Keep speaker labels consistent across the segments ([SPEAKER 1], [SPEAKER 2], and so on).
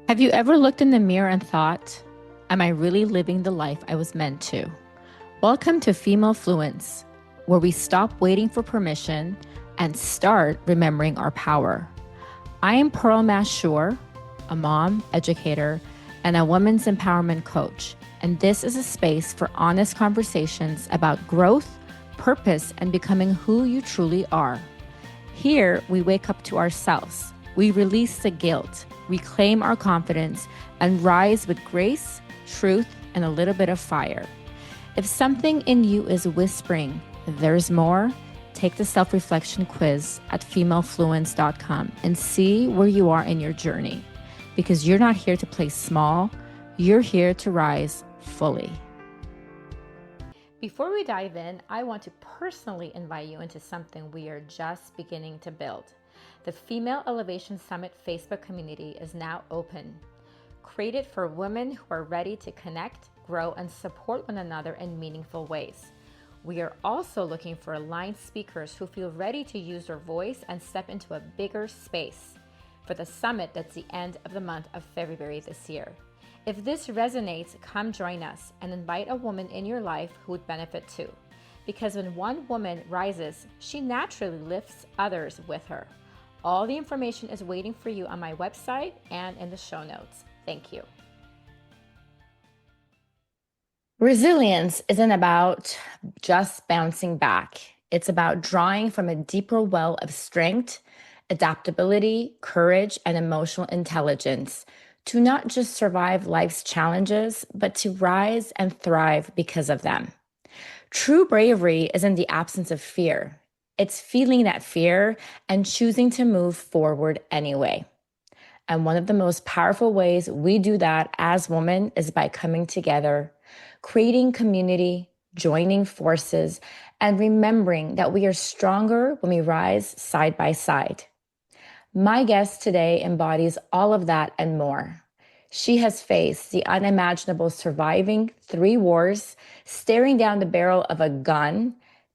[SPEAKER 1] Have you ever looked in the mirror and thought, am I really living the life I was meant to? Welcome to Female Fluence, where we stop waiting for permission and start remembering our power. I am Pearl Mashour, a mom, educator, and a women's empowerment coach. And this is a space for honest conversations about growth, purpose, and becoming who you truly are. Here, we wake up to ourselves. We release the guilt, reclaim our confidence, and rise with grace, truth, and a little bit of fire. If something in you is whispering, there's more, take the self-reflection quiz at femalefluence.com and see where you are in your journey. Because you're not here to play small, you're here to rise fully. Before we dive in, I want to personally invite you into something we are just beginning to build. The Female Elevation Summit Facebook community is now open. Created for women who are ready to connect, grow, and support one another in meaningful ways. We are also looking for aligned speakers who feel ready to use their voice and step into a bigger space for the summit that's the end of the month of February this year. If this resonates, come join us and invite a woman in your life who would benefit too. Because when one woman rises, she naturally lifts others with her. All the information is waiting for you on my website and in the show notes. Thank you. Resilience isn't about just bouncing back. It's about drawing from a deeper well of strength, adaptability, courage, and emotional intelligence to not just survive life's challenges, but to rise and thrive because of them. True bravery isn't the absence of fear. It's feeling that fear and choosing to move forward anyway. And one of the most powerful ways we do that as women is by coming together, creating community, joining forces, and remembering that we are stronger when we rise side by side. My guest today embodies all of that and more. She has faced the unimaginable, surviving 3 wars, staring down the barrel of a gun,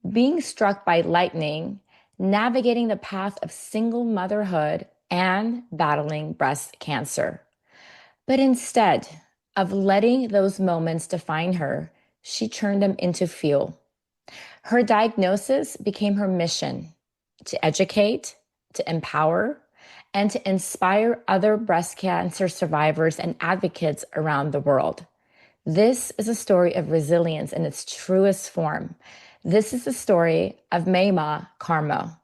[SPEAKER 1] being struck by lightning, navigating the path of single motherhood, and battling breast cancer. But instead of letting those moments define her, she turned them into fuel. Her diagnosis became her mission to educate, to empower, and to inspire other breast cancer survivors and advocates around the world. This is a story of resilience in its truest form. This is the story of Maimah Karmo.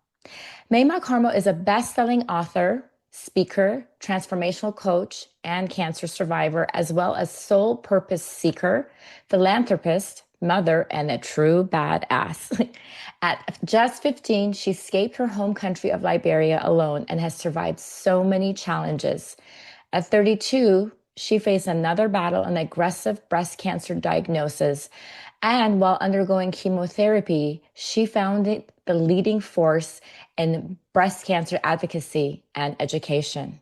[SPEAKER 1] Maimah Karmo is a best-selling author, speaker, transformational coach, and cancer survivor, as well as soul purpose seeker, philanthropist, mother, and a true badass. At just 15, she escaped her home country of Liberia alone and has survived so many challenges. At 32, she faced another battle, an aggressive breast cancer diagnosis. And while undergoing chemotherapy, she found it the leading force in breast cancer advocacy and education.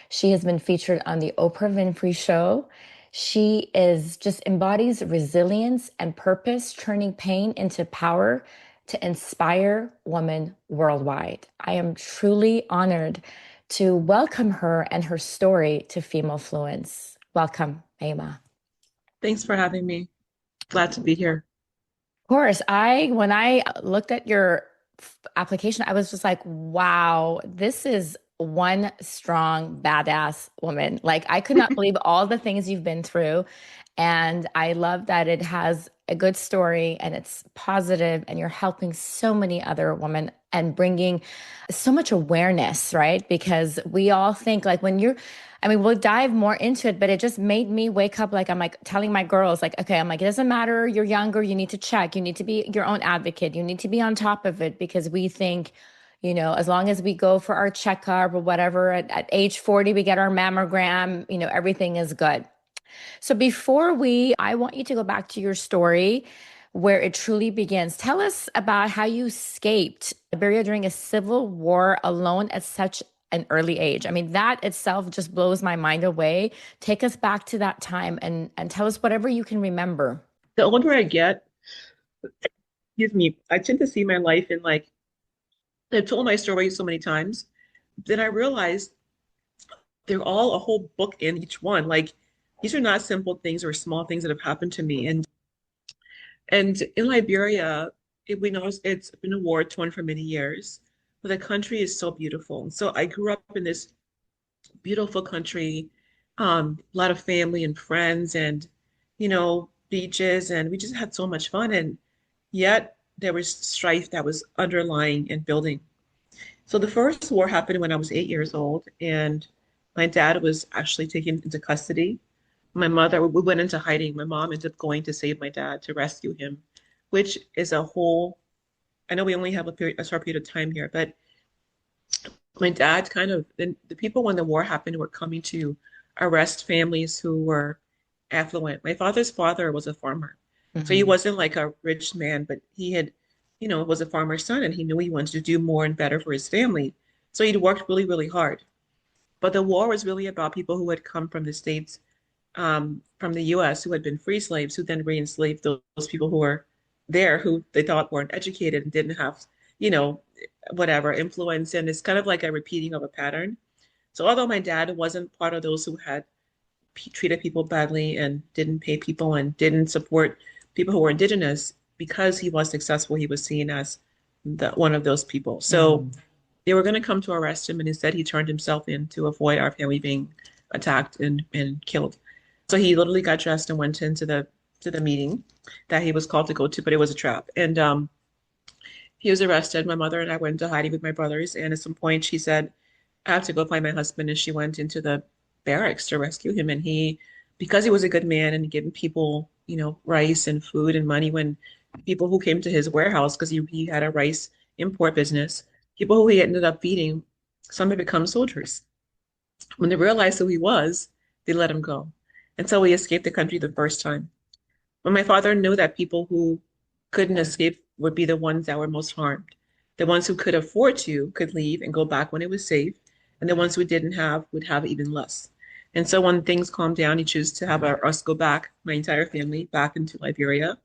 [SPEAKER 1] She has been featured on the Oprah Winfrey Show. She just embodies resilience and purpose, turning pain into power to inspire women worldwide. I am truly honored to welcome her and her story to Female Fluence. Welcome, Maimah.
[SPEAKER 2] Thanks for having me. Glad to be here.
[SPEAKER 1] Of course, when I looked at your application, I was just like, wow, this is one strong, badass woman. Like, I could not believe all the things you've been through. And I love that it has a good story and it's positive, and you're helping so many other women and bringing so much awareness, right? Because we all think like we'll dive more into it, but it just made me wake up. Like, I'm like telling my girls, like, okay, I'm like, it doesn't matter. You're younger. You need to check. You need to be your own advocate. You need to be on top of it, because we think, as long as we go for our checkup or whatever, at age 40, we get our mammogram, everything is good. So I want you to go back to your story where it truly begins. Tell us about how you escaped Liberia during a civil war alone at such an early age. I mean, that itself just blows my mind away. Take us back to that time and tell us whatever you can remember.
[SPEAKER 2] The older I get, excuse me, I tend to see my life in I've told my story so many times. Then I realized they're all a whole book in each one. Like these are not simple things or small things that have happened to me. And in Liberia, we know it's been a war torn for many years, but the country is so beautiful. So I grew up in this beautiful country, a lot of family and friends and, beaches, and we just had so much fun. And yet there was strife that was underlying and building. So the first war happened when I was 8 years old, and my dad was actually taken into custody. My mother, we went into hiding. My mom ended up going to save my dad to rescue him, which is a whole, I know we only have a short period of time here, but my dad kind of, the people when the war happened were coming to arrest families who were affluent. My father's father was a farmer. So he
[SPEAKER 1] Hmm.
[SPEAKER 2] wasn't like a rich man, but he had, was a farmer's son and he knew he wanted to do more and better for his family. So he'd worked really, really hard. But the war was really about people who had come from the States, from the US, who had been free slaves, who then re-enslaved those people who were there, who they thought weren't educated and didn't have, you know, whatever influence. And it's kind of like a repeating of a pattern. So although my dad wasn't part of those who had treated people badly and didn't pay people and didn't support people who were indigenous, because he was successful, he was seen as one of those people. So
[SPEAKER 1] Hmm.
[SPEAKER 2] they were going to come to arrest him, and instead he turned himself in to avoid our family being attacked and killed. So he literally got dressed and went into the meeting that he was called to go to, but it was a trap. And he was arrested. My mother and I went into hiding with my brothers, and at some point she said, "I have to go find my husband," and she went into the barracks to rescue him. And because he was a good man and giving people, rice and food and money when people who came to his warehouse, because he had a rice import business, people who he ended up feeding, some had become soldiers. When they realized who he was, they let him go. And so he escaped the country the first time. But my father knew that people who couldn't escape would be the ones that were most harmed. The ones who could afford to could leave and go back when it was safe, and the ones who didn't have would have even less. And so when things calmed down, he chose to have us go back, my entire family, back into Liberia,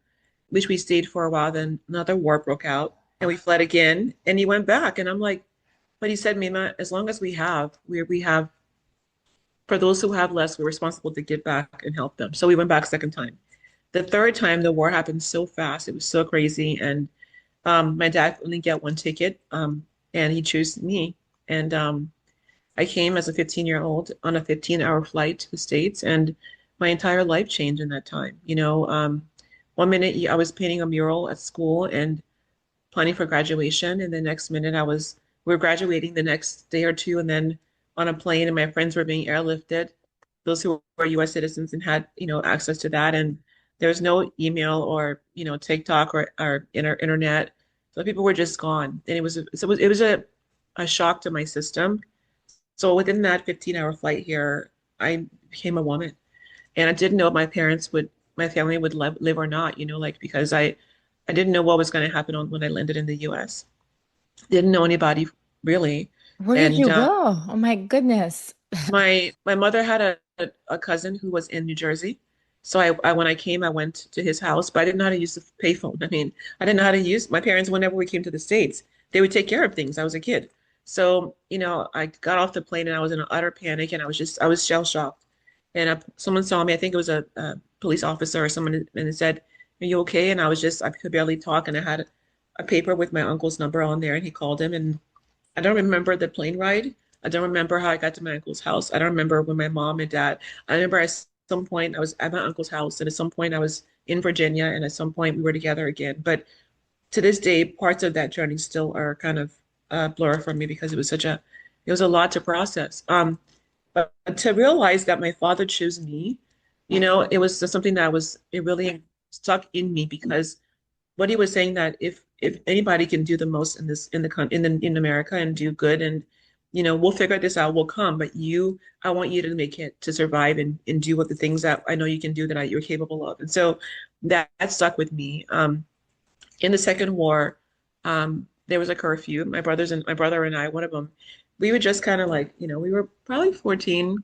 [SPEAKER 2] which we stayed for a while. Then another war broke out, and we fled again, and he went back. And I'm like, but he said, Maimah, as long as we have, for those who have less, we're responsible to give back and help them. So we went back second time. The third time, the war happened so fast. It was so crazy. And my dad only get one ticket, and he chose me. And I came as a 15-year-old on a 15-hour flight to the States, and my entire life changed in that time. One minute I was painting a mural at school and planning for graduation, and the next minute we were graduating the next day or two, and then on a plane, and my friends were being airlifted, those who were U.S. citizens and had, access to that, and there was no email or, TikTok or internet, so people were just gone, and it was a shock to my system. So within that 15-hour flight here, I became a woman, and I didn't know if my family would live or not, like because I didn't know what was going to happen when I landed in the U.S. Didn't know anybody really,
[SPEAKER 1] Where did
[SPEAKER 2] and
[SPEAKER 1] you go? Oh my goodness.
[SPEAKER 2] my mother had a cousin who was in New Jersey. So I when I came, I went to his house, but I didn't know how to use the payphone. I mean, I didn't know how to use my parents whenever we came to the States. They would take care of things. I was a kid. So, I got off the plane and I was in an utter panic and I was shell shocked. And someone saw me, I think it was a police officer or someone, and it said, "Are you okay?" And I could barely talk, and I had a paper with my uncle's number on there, and he called him, and I don't remember the plane ride. I don't remember how I got to my uncle's house. I don't remember when my mom and dad. I remember at some point I was at my uncle's house, and at some point I was in Virginia, and at some point we were together again. But to this day, parts of that journey still are kind of blur for me because it was a lot to process. But to realize that my father chose me, it was just something it really stuck in me because what he was saying that if anybody can do the most in this in America and do good and we'll figure this out, we'll come, but I want you to make it to survive and do what the things that I know you can do that you're capable of. And so that stuck with me. In the second war, there was a curfew. My brother and I, one of them, we were just kind of like, we were probably 14,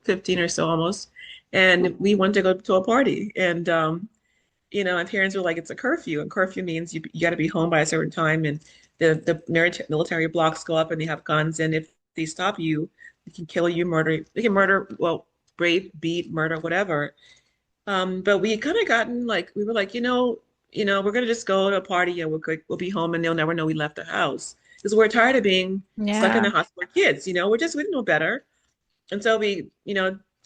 [SPEAKER 2] 15 or so almost, and we wanted to go to a party. And my parents were like, it's a curfew, and curfew means you got to be home by a certain time, and the military blocks go up and they have guns, and if they stop you, They can kill you, murder. They can murder, well, rape, beat, murder, whatever. But we kind of gotten like we were like, we're gonna just go to a party and we'll be home and they'll never know we left the house because we're tired of being stuck in
[SPEAKER 1] Yeah.
[SPEAKER 2] the house with kids. We didn't know better, and so we,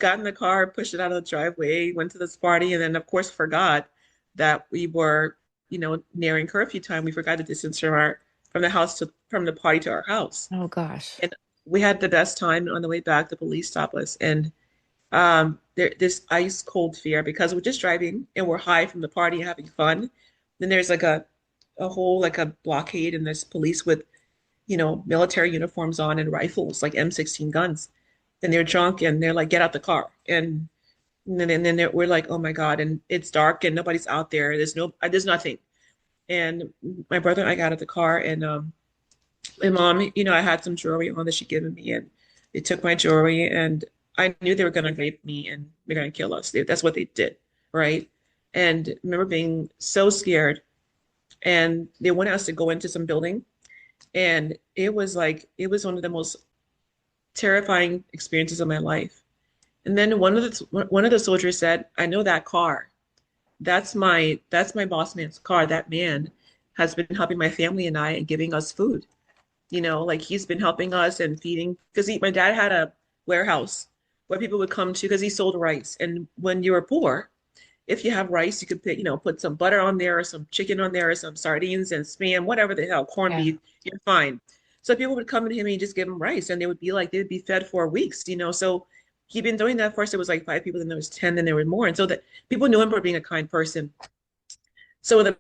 [SPEAKER 2] got in the car, pushed it out of the driveway, went to this party, and then of course forgot that we were, nearing curfew time. We forgot the distance from the house to from the party to our house,
[SPEAKER 1] Oh gosh.
[SPEAKER 2] and we had the best time. On the way back, the police stopped us, and this ice cold fear because we're just driving and we're high from the party and having fun. Then there's like a whole like a blockade and there's police with, military uniforms on and rifles, like M16 guns. And they're drunk and they're like, get out the car. And then we're like, oh my God. And it's dark and nobody's out there. There's nothing. And my brother and I got out of the car and my mom, I had some jewelry on that she'd given me, and they took my jewelry, and I knew they were going to rape me and they're going to kill us. That's what they did, right? And I remember being so scared, and they wanted us to go into some building, and it was one of the most terrifying experiences of my life. And then one of the soldiers said, "I know that car. That's my boss man's car. That man has been helping my family and I and giving us food." Like he's been helping us and feeding because my dad had a warehouse where people would come to because he sold rice. And when you were poor, if you have rice, you could put some butter on there or some chicken on there or some sardines and spam, whatever the hell, corned
[SPEAKER 1] Yeah.
[SPEAKER 2] beef, you're fine. So people would come to him and he'd just give them rice and they would be fed for weeks. So he'd been doing that. First, it was like 5 people, then there was 10, then there were more. And so that people knew him for being a kind person. So the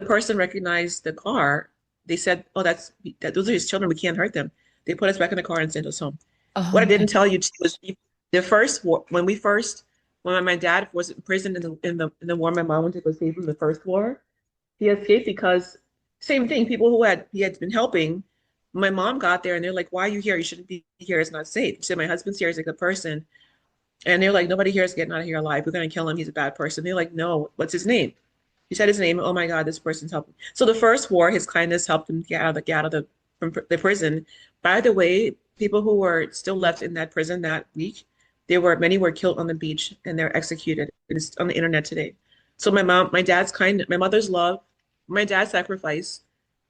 [SPEAKER 2] person recognized the car. They said, "Oh, those are his children. We can't hurt them." They put us back in the car and sent us home. What
[SPEAKER 1] Oh
[SPEAKER 2] I
[SPEAKER 1] my.
[SPEAKER 2] didn't tell you too was the first war when my dad was in prison in the war my mom went to go save him the first war. He escaped because same thing. People who he had been helping. My mom got there and they're like, "Why are you here? You shouldn't be here. It's not safe." She said, "My husband's here. He's a good person." And they're like, "Nobody here is getting out of here alive. We're gonna kill him. He's a bad person." They're like, "No, what's his name?" He said his name. Oh my God, this person's helping. So the first war, his kindness helped him get out of from the prison. By the way, people who were still left in that prison that week, many were killed on the beach and they're executed. It's on the internet today. So my dad's my mother's love, my dad's sacrifice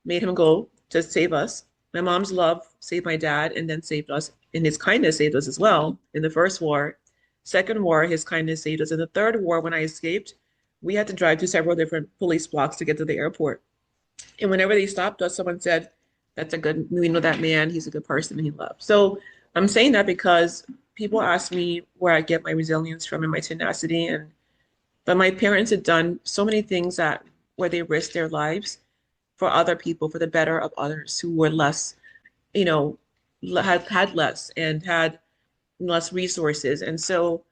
[SPEAKER 2] made him go to save us. My mom's love saved my dad and then saved us. And his kindness saved us as well in the first war. Second war, his kindness saved us. In the third war, when I escaped, we had to drive to several different police blocks to get to the airport. And whenever they stopped us, someone said, we know that man, he's a good person and he loved. So I'm saying that because people ask me where I get my resilience from and my tenacity. But my parents had done so many things where they risked their lives for other people, for the better of others who were less, you know, had less and had less resources. And so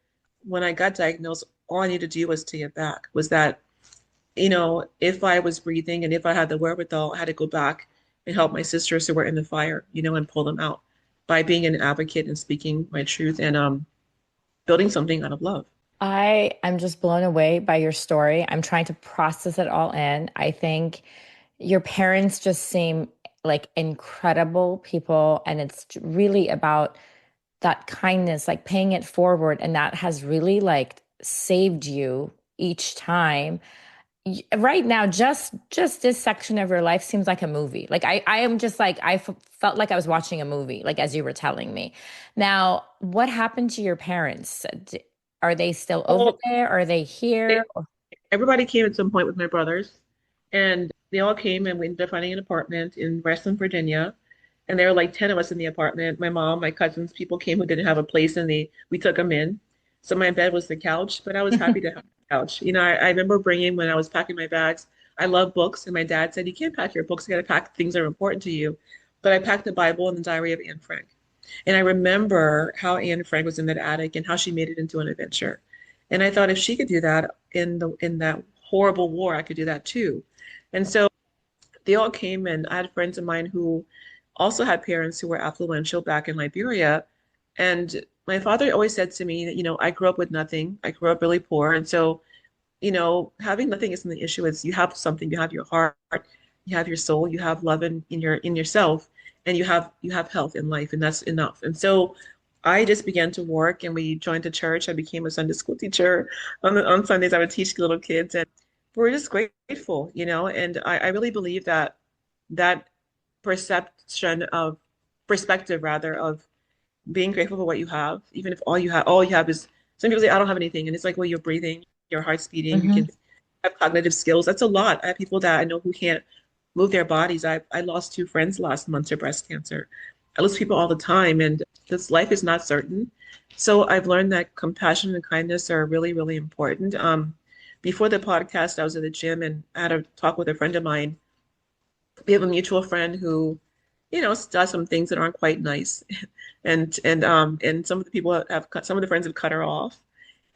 [SPEAKER 2] when I got diagnosed, all I needed to do was to get back, was that, if I was breathing and if I had the wherewithal, I had to go back and help my sisters who were in the fire, and pull them out by being an advocate and speaking my truth and building something out of love.
[SPEAKER 1] I am just blown away by your story. I'm trying to process it all in. I think your parents just seem like incredible people, and it's really about that kindness, like paying it forward, and that has really like saved you each time. Right now, just this section of your life seems like a movie. Like I am just like felt like I was watching a movie, like as you were telling me. Now, what happened to your parents? Are they still over
[SPEAKER 2] Well,
[SPEAKER 1] there? Are they here?
[SPEAKER 2] it, everybody came at some point with my brothers, and they all came, and we ended up finding an apartment in Westland, Virginia. And there were like 10 of us in the apartment. My mom, my cousins, people came who didn't have a place, and we took them in. So my bed was the couch, but I was happy to have the couch. I remember bringing when I was packing my bags. I love books, and my dad said, "You can't pack your books. You got to pack things that are important to you." But I packed the Bible and the Diary of Anne Frank. And I remember how Anne Frank was in that attic and how she made it into an adventure. And I thought if she could do that in that horrible war, I could do that too. And so they all came, and I had friends of mine who also had parents who were affluential back in Liberia. And my father always said to me that, I grew up with nothing. I grew up really poor. And so, having nothing isn't the issue. It's you have something, you have your heart, you have your soul, you have love in yourself, and you have health in life, and that's enough. And so I just began to work and we joined the church. I became a Sunday school teacher. On Sundays, I would teach little kids, and we're just grateful, and I really believe that that perception of perspective rather of being grateful for what you have, even if all you have is some people say, I don't have anything. And it's like, well, you're breathing, your heart's beating, you
[SPEAKER 1] Hmm.
[SPEAKER 2] can have cognitive skills. That's a lot. I have people that I know who can't move their bodies. I lost two friends last month to breast cancer. I lose people all the time, and this life is not certain. So I've learned that compassion and kindness are really, really important. Before the podcast, I was at the gym and I had a talk with a friend of mine. We have a mutual friend who, does some things that aren't quite nice, and some of the people have cut, some of the friends have cut her off.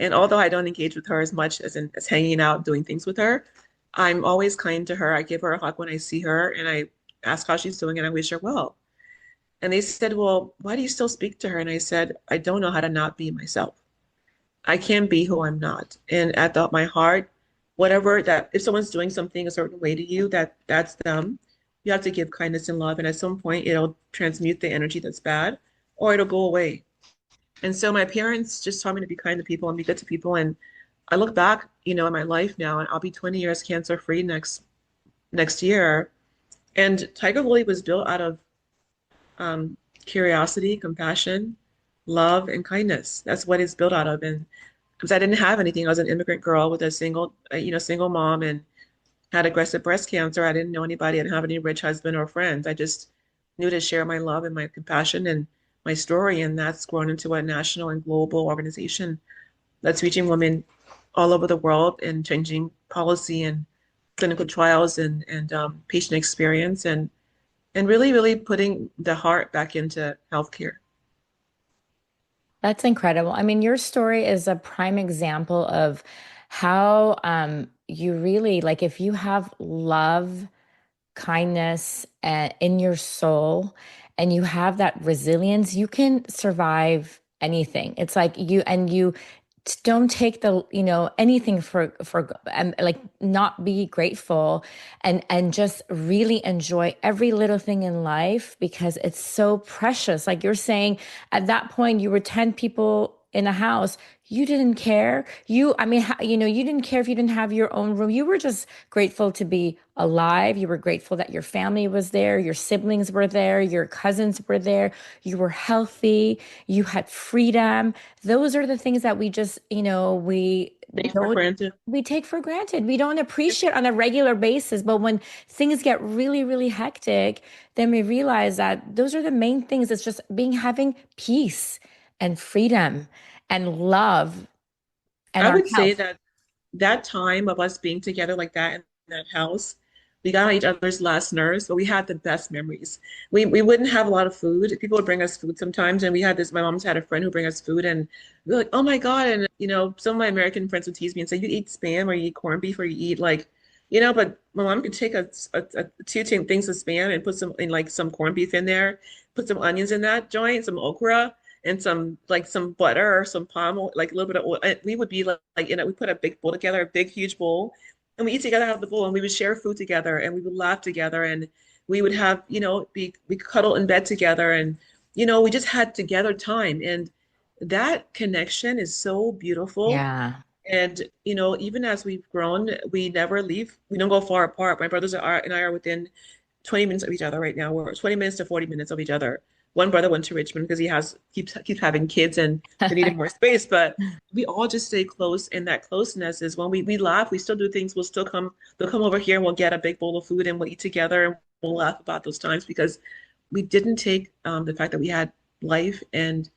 [SPEAKER 2] And although I don't engage with her as much as hanging out, doing things with her, I'm always kind to her. I give her a hug when I see her, and I ask how she's doing, and I wish her well. And they said, "Well, why do you still speak to her?" And I said, "I don't know how to not be myself. I can't be who I'm not." And at my heart, whatever that, if someone's doing something a certain way to you, that's them. You have to give kindness and love, and at some point, it'll transmute the energy that's bad, or it'll go away. And so my parents just taught me to be kind to people and be good to people. And I look back, in my life now, and I'll be 20 years cancer free next year. And Tiger Lily was built out of um, curiosity, compassion, love, and kindness. That's what it's built out of. And because I didn't have anything, I was an immigrant girl with a single mom, and had aggressive breast cancer. I didn't know anybody. I didn't have any rich husband or friends. I just knew to share my love and my compassion and my story, and that's grown into a national and global organization that's reaching women all over the world and changing policy and clinical trials and patient experience and really, really putting the heart back into healthcare.
[SPEAKER 1] That's incredible. I mean, your story is a prime example of how you really like if you have love, kindness in your soul and you have that resilience, you can survive anything. It's like you don't take anything for and like not be grateful and just really enjoy every little thing in life because it's so precious. Like you're saying, at that point you were 10 people in a house. You didn't care. I mean, you didn't care if you didn't have your own room. You were just grateful to be alive. You were grateful that your family was there, your siblings were there, your cousins were there, you were healthy, you had freedom. Those are the things that we just, we
[SPEAKER 2] Take for
[SPEAKER 1] don't
[SPEAKER 2] granted.
[SPEAKER 1] we take for granted. We don't appreciate on a regular basis, but when things get really, really hectic, then we realize that those are the main things. It's just having peace and freedom and love and
[SPEAKER 2] I
[SPEAKER 1] our
[SPEAKER 2] would say
[SPEAKER 1] health.
[SPEAKER 2] that that time of us being together like that in that house, we got on each other's last nerves, but we had the best memories. We wouldn't have a lot of food. People would bring us food sometimes, and we had this. My mom's had a friend who bring us food, and we are like, "Oh my God!" And some of my American friends would tease me and say, "You eat spam, or you eat corned beef, or you eat like." But my mom could take two things of spam and put some in like some corned beef in there, put some onions in that joint, some okra, and some butter or some palm oil, like a little bit of oil. And we would be we put a big bowl together, a big huge bowl, and we eat together out of the bowl, and we would share food together, and we would laugh together, and we would have we cuddle in bed together, and we just had together time, and that connection is so beautiful.
[SPEAKER 1] Yeah.
[SPEAKER 2] And even as we've grown, we never leave. We don't go far apart. My brothers and I are within 20 minutes of each other right now. We're 20 minutes to 40 minutes of each other. One brother went to Richmond because he keeps having kids and they needed more space. But we all just stay close, and that closeness is when we laugh. We still do things. They'll come over here and we'll get a big bowl of food and we'll eat together and we'll laugh about those times because we didn't take the fact that we had life and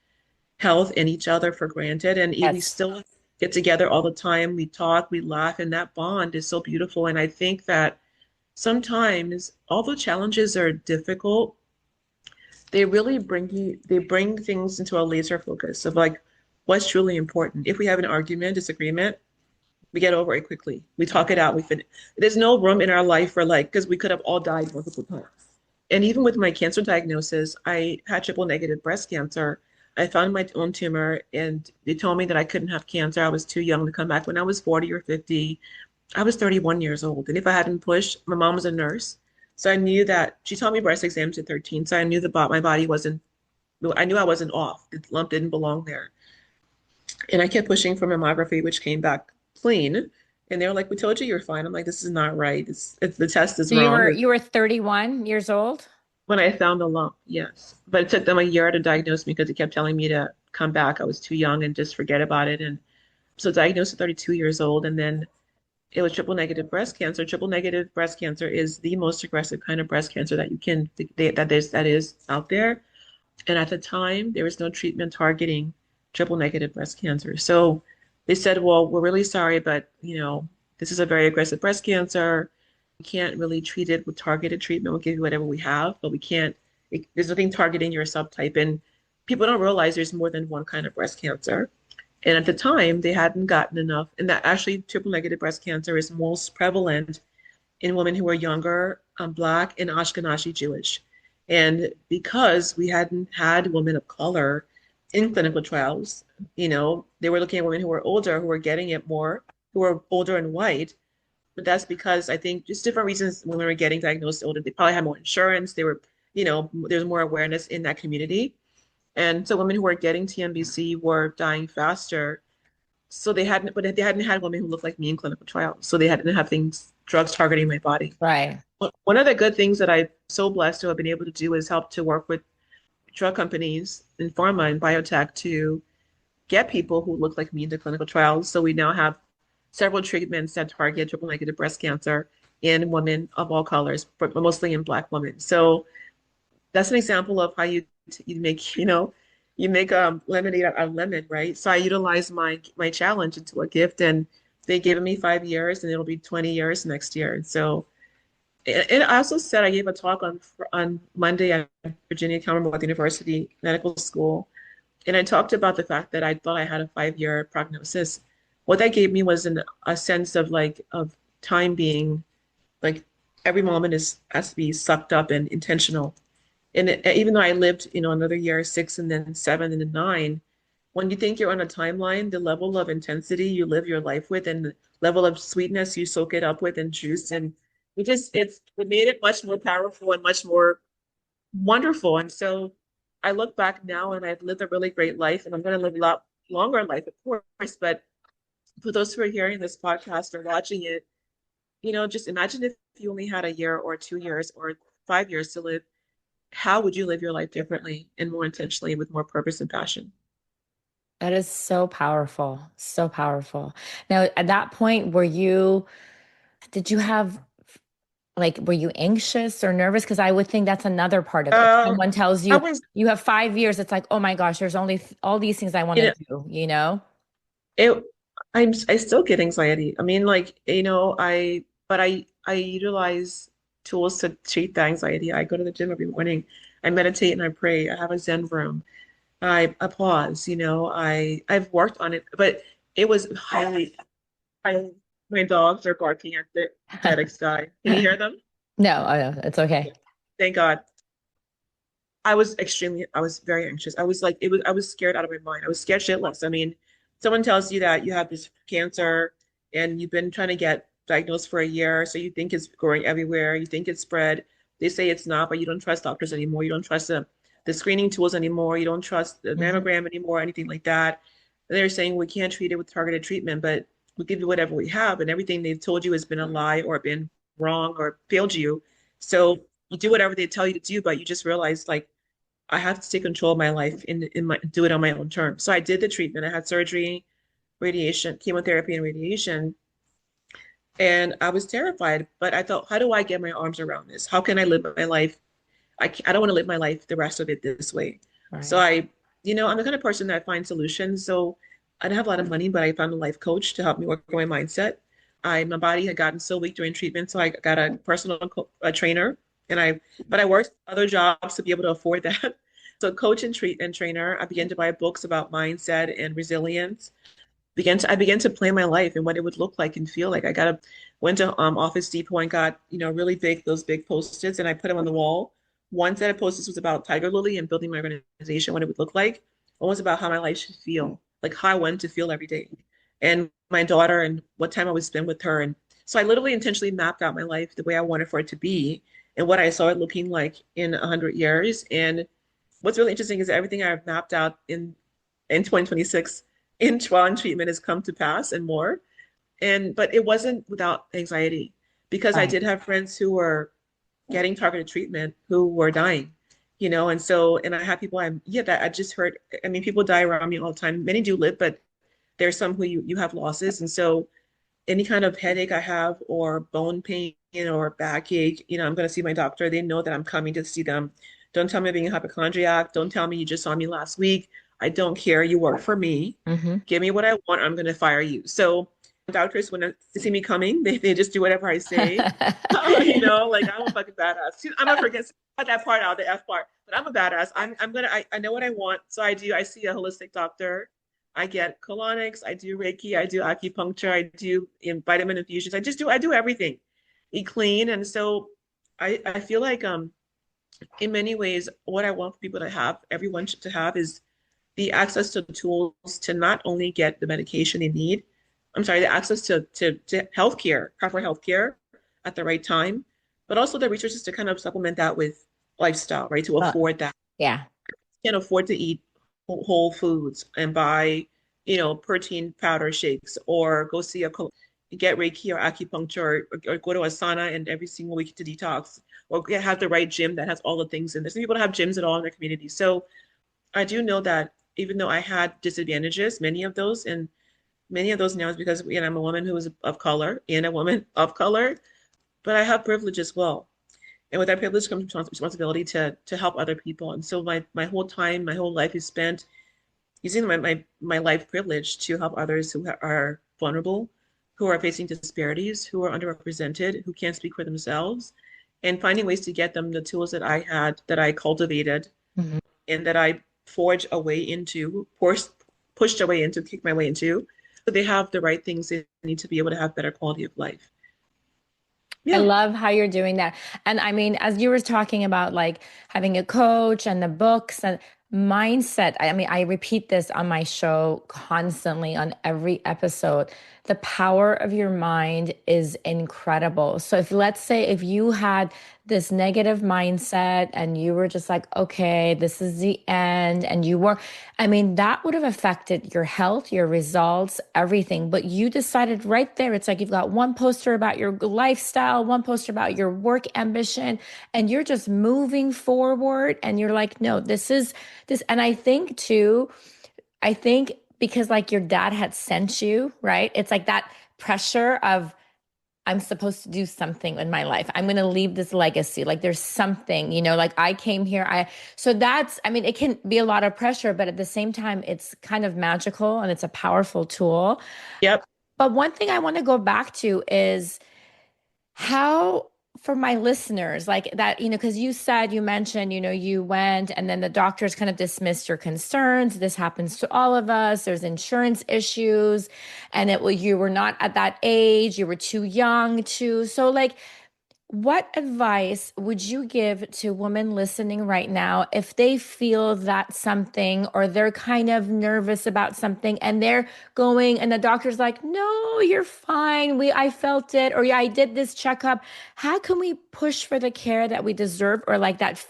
[SPEAKER 2] health and each other for granted. And we
[SPEAKER 1] Yes.
[SPEAKER 2] still get together all the time. We talk, we laugh, and that bond is so beautiful. And I think that sometimes, although challenges are difficult, they bring things into a laser focus of like what's truly important. If we have an argument, disagreement, we get over it quickly. We talk it out. We finish. There's no room in our life for like, because we could have all died multiple times. And even with my cancer diagnosis, I had triple negative breast cancer. I found my own tumor and they told me that I couldn't have cancer. I was too young to come back when I was 40 or 50. I was 31 years old. And if I hadn't pushed, my mom was a nurse. So I knew that she taught me breast exams at 13. So I knew my body wasn't I knew I wasn't off. The lump didn't belong there. And I kept pushing for mammography, which came back clean. And they were like, "We told you you're fine." I'm like, "This is not right. The test is
[SPEAKER 1] So you
[SPEAKER 2] wrong."
[SPEAKER 1] were you were 31 years old?
[SPEAKER 2] When I found the lump, yes. But it took them a year to diagnose me because they kept telling me to come back. I was too young and just forget about it. And so diagnosed at 32 years old. And then it was triple negative breast cancer. Triple negative breast cancer is the most aggressive kind of breast cancer that you can that is out there. And at the time, there was no treatment targeting triple negative breast cancer. So they said, "Well, we're really sorry, but this is a very aggressive breast cancer. We can't really treat it with targeted treatment. We'll give you whatever we have, but we can't, there's nothing targeting your subtype." And people don't realize there's more than one kind of breast cancer. And at the time, they hadn't gotten enough. And that actually triple negative breast cancer is most prevalent in women who are younger, Black, and Ashkenazi Jewish. And because we hadn't had women of color in clinical trials, they were looking at women who were older, who were getting it more, who were older and white. But that's because I think just different reasons when we were getting diagnosed older, they probably had more insurance. They were, there's more awareness in that community. And so women who were getting TNBC were dying faster. So but they hadn't had women who looked like me in clinical trials. So they hadn't have drugs targeting my body.
[SPEAKER 1] Right.
[SPEAKER 2] One of the good things that I'm so blessed to have been able to do is help to work with drug companies in pharma and biotech to get people who look like me into clinical trials. So we now have several treatments that target triple negative breast cancer in women of all colors, but mostly in Black women. So that's an example of how you make, you make lemonade out of lemon, right? So I utilize my challenge into a gift, and they gave me 5 years, and it'll be 20 years next year. And so, and I also said, I gave a talk on Monday at Virginia Commonwealth University Medical School, and I talked about the fact that I thought I had a 5-year prognosis. What that gave me was a sense of of time being like every moment is has to be sucked up and intentional. And even though I lived, another year, 6 and then 7 and then 9, when you think you're on a timeline, the level of intensity you live your life with and the level of sweetness you soak it up with and juice, and it made it much more powerful and much more wonderful. And so I look back now and I've lived a really great life, and I'm going to live a lot longer in life, of course. But for those who are hearing this podcast or watching it, just imagine if you only had a year or 2 years or 5 years to live. How would you live your life differently and more intentionally with more purpose and passion?
[SPEAKER 1] That is so powerful. So powerful. Now, at that point, did you have were you anxious or nervous? Because I would think that's another part of it.
[SPEAKER 2] Um,
[SPEAKER 1] Someone tells
[SPEAKER 2] I
[SPEAKER 1] you
[SPEAKER 2] was,
[SPEAKER 1] you have 5 years, it's like, oh my gosh, there's only all these things I want
[SPEAKER 2] you
[SPEAKER 1] to
[SPEAKER 2] know,
[SPEAKER 1] do, you know?
[SPEAKER 2] it, I still get anxiety. I mean, like, but I utilize tools to treat the anxiety. I go to the gym every morning. I meditate and I pray. I have a Zen room. I pause, I've worked on it, but it was highly, my dogs are barking at the pathetic sky. Can you hear them?
[SPEAKER 1] No, oh, no, it's okay.
[SPEAKER 2] Thank God. I was very anxious. I was scared out of my mind. I was scared shitless. I mean, someone tells you that you have this cancer and you've been trying to get diagnosed for a year, so you think it's growing everywhere, you think it's spread. They say it's not, but you don't trust doctors anymore. You don't trust the screening tools anymore. You don't trust the
[SPEAKER 1] Mhm.
[SPEAKER 2] mammogram anymore, anything like that. And they're saying we can't treat it with targeted treatment, but we'll give you whatever we have, and everything they've told you has been a lie or been wrong or failed you. So you do whatever they tell you to do, but you just realize like I have to take control of my life in my do it on my own terms. So I did the treatment. I had surgery, radiation, chemotherapy, and radiation, and I was terrified. But I thought, how do I get my arms around this? How can I live my life? I don't want to live my life the rest of it this way. So
[SPEAKER 1] Right.
[SPEAKER 2] I'm the kind of person that finds solutions. So I didn't have a lot of money, but I found a life coach to help me work on my mindset. My body had gotten so weak during treatment, so I got a personal trainer, and but I worked other jobs to be able to afford that. So coach and treat and trainer. I began to buy books about mindset and resilience. I began to plan my life and what it would look like and feel like. Went to Office Depot and got really big those big post-its, and I put them on the wall. One set of post-its was about Tiger Lily and building my organization, what it would look like. One was about how my life should feel, like how I wanted to feel every day, and my daughter and what time I would spend with her. And so I literally intentionally mapped out my life the way I wanted for it to be and what I saw it looking like in 100 years. And what's really interesting is that everything I've mapped out in 2026 while in treatment has come to pass and more. And but it wasn't without anxiety because I
[SPEAKER 1] Right.
[SPEAKER 2] did have friends who were getting targeted treatment who were dying, and so and I had people that I just heard. I mean, people die around me all the time. Many do live, but there's some who you have losses. And so any kind of headache I have or bone pain or backache, I'm going to see my doctor. They know that I'm coming to see them. Don't tell me I'm being a hypochondriac. Don't tell me you just saw me last week. I don't care. You work for me.
[SPEAKER 1] Hmm.
[SPEAKER 2] Give me what I want. I'm going to fire you. So doctors, when they see me coming, they just do whatever I say. Like I'm a fucking badass. I'm gonna forget that part out, the F part, but I'm a badass. I know what I want. So I see a holistic doctor. I get colonics, I do Reiki, I do acupuncture, I do vitamin infusions. I do everything. Eat clean. And so I feel like in many ways what I want for people to have, everyone should to have is the access to the tools to not only get the medication they need, the access to healthcare, proper healthcare at the right time, but also the resources to kind of supplement that with lifestyle, right? To
[SPEAKER 1] Uh,
[SPEAKER 2] afford that.
[SPEAKER 1] yeah.
[SPEAKER 2] Can't afford to eat whole foods and buy, protein powder shakes or go see get Reiki or acupuncture or go to a sauna and every single week to detox or have the right gym that has all the things in there. Some people don't have gyms at all in their community. So I do know that even though I had disadvantages, many of those now is because I'm a woman who is of color and a woman of color, but I have privilege as well. And with that privilege comes responsibility to help other people. And so my whole life is spent using my life privilege to help others who are vulnerable, who are facing disparities, who are underrepresented, who can't speak for themselves, and finding ways to get them the tools that I had, that I cultivated,
[SPEAKER 1] Mhm.
[SPEAKER 2] and that I forged a way into, pushed a way into, kicked my way into, so they have the right things they need to be able to have better quality of life.
[SPEAKER 1] I
[SPEAKER 2] Yeah.
[SPEAKER 1] love how you're doing that. And I mean, as you were talking about like having a coach and the books and mindset, I mean, I repeat this on my show constantly on every episode. The power of your mind is incredible. So if let's say if you had this negative mindset and you were just like, okay, this is the end, and you were, I mean, that would have affected your health, your results, everything. But you decided right there, it's like you've got one poster about your lifestyle, one poster about your work ambition, and you're just moving forward. And you're like, no, this is this. And I think too, I think because like your dad had sent you, right? It's like that pressure of, I'm supposed to do something in my life. I'm going to leave this legacy. Like there's something, like I came here. So that's, I mean, it can be a lot of pressure, but at the same time, it's kind of magical and it's a powerful tool.
[SPEAKER 2] Yep.
[SPEAKER 1] But one thing I want to go back to is how, for my listeners, like that, because you mentioned, you went and then the doctors kind of dismissed your concerns. This happens to all of us. There's insurance issues, and you were not at that age. You were too young to. So, like, what advice would you give to women listening right now if they feel that something or they're kind of nervous about something and they're going and the doctor's like, "No, you're fine. I felt it, or yeah, I did this checkup." How can we push for the care that we deserve, or like that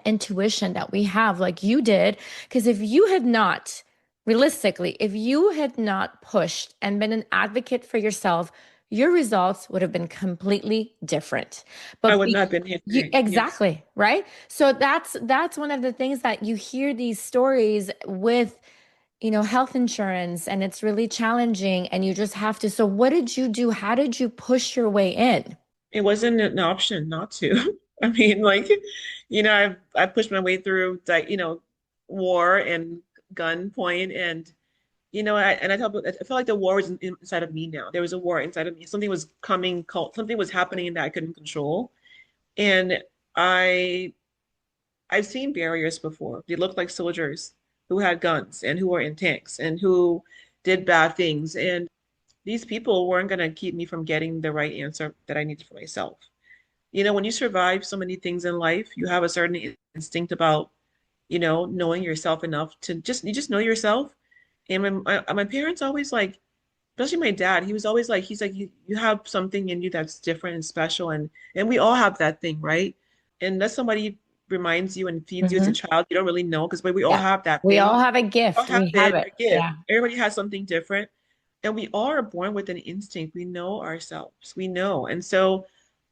[SPEAKER 1] intuition that we have like you did? Because if you had not, realistically, if you had not pushed and been an advocate for yourself, your results would have been completely different.
[SPEAKER 2] I
[SPEAKER 1] But
[SPEAKER 2] would not have been here today. Yes.
[SPEAKER 1] exactly, right? So that's one of the things that you hear these stories with, health insurance, and it's really challenging and you just have to. So what did you do? How did you push your way in?
[SPEAKER 2] It wasn't an option not to. I mean, like, I pushed my way through like, war and gunpoint and I tell people I felt like the war was inside of me now. There was a war inside of me. Something was something was happening that I couldn't control. And I I've seen barriers before. They looked like soldiers who had guns and who were in tanks and who did bad things. And these people weren't going to keep me from getting the right answer that I needed for myself. When you survive so many things in life, you have a certain instinct about, knowing yourself enough to you just know yourself. And my parents always like, especially my dad, he was always like, he's like, you have something in you that's different and special. And we all have that thing, right? And that's somebody reminds you and feeds you as a
[SPEAKER 1] Hmm.
[SPEAKER 2] child. You don't really know because we all
[SPEAKER 1] Yeah.
[SPEAKER 2] have that
[SPEAKER 1] We all
[SPEAKER 2] thing.
[SPEAKER 1] have a
[SPEAKER 2] We all
[SPEAKER 1] gift.
[SPEAKER 2] have
[SPEAKER 1] We have
[SPEAKER 2] it,
[SPEAKER 1] it.
[SPEAKER 2] a gift.
[SPEAKER 1] Yeah.
[SPEAKER 2] Everybody has something different. And we all are born with an instinct. We know ourselves. We know. And so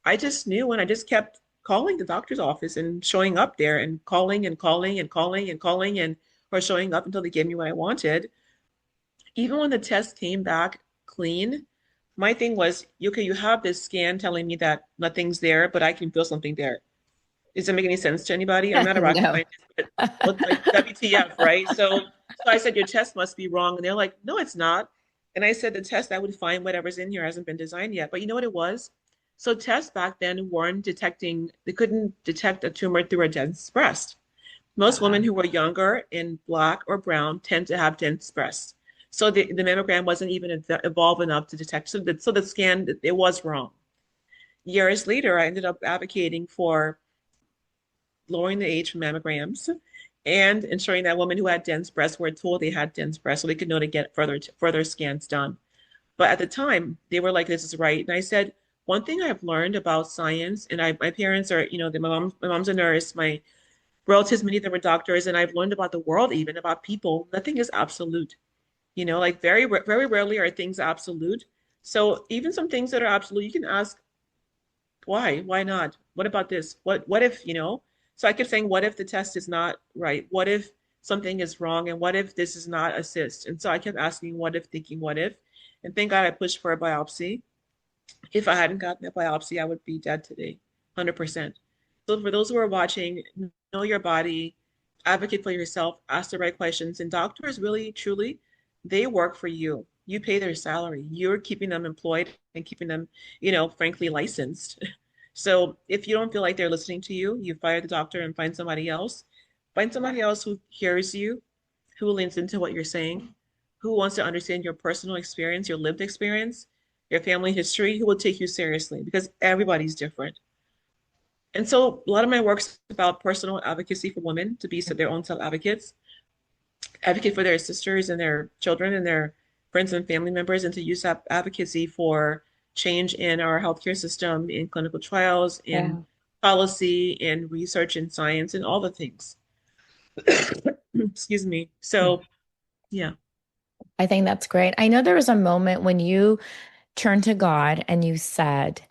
[SPEAKER 2] I just knew, and I just kept calling the doctor's office and showing up there and calling and calling and calling and calling and or showing up until they gave me what I wanted. Even when the test came back clean, my thing was, okay, you have this scan telling me that nothing's there, but I can feel something there. Does that make any sense to anybody? I'm not a rocket
[SPEAKER 1] No.
[SPEAKER 2] scientist, but what like WTF, right? So I said your test must be wrong, and they're like, no, it's not. And I said the test I would find whatever's in here hasn't been designed yet. But you know what it was? So tests back then weren't detecting, they couldn't detect a tumor through a dense breast. Most women
[SPEAKER 1] Wow.
[SPEAKER 2] who were younger and black or brown tend to have dense breasts. So the mammogram wasn't even evolved enough to detect. So the scan, it was wrong. Years later, I ended up advocating for lowering the age for mammograms and ensuring that women who had dense breasts were told they had dense breasts so they could know to get further scans done. But at the time, they were like, "This is right." And I said, "One thing I've learned about science, and my parents are, my mom's a nurse, my relatives, many of them were doctors, and I've learned about the world, even about people. Nothing is absolute. Like very rarely are things absolute. So even some things that are absolute, you can ask why? Why not? What about this? What if, So I kept saying, what if the test is not right? What if something is wrong? And what if this is not a cyst? And so I kept asking what if, thinking what if. And thank God I pushed for a biopsy. If I hadn't gotten that biopsy, I would be dead today, 100%. So for those who are watching, know your body, advocate for yourself, ask the right questions. And doctors really, truly, they work for you. You pay their salary. You're keeping them employed and keeping them, frankly, licensed. So if you don't feel like they're listening to you, you fire the doctor and find somebody else. Find somebody else who hears you, who leans into what you're saying, who wants to understand your personal experience, your lived experience, your family history, who will take you seriously because everybody's different. And so a lot of my work's about personal advocacy for women to be their own self-advocates, advocate for their sisters and their children and their friends and family members, and to use that advocacy for change in our healthcare system, in clinical trials, in
[SPEAKER 1] Yeah.
[SPEAKER 2] policy, in research and science, and all the things. Excuse me. So, yeah.
[SPEAKER 1] I think that's great. I know there was a moment when you turned to God and you said,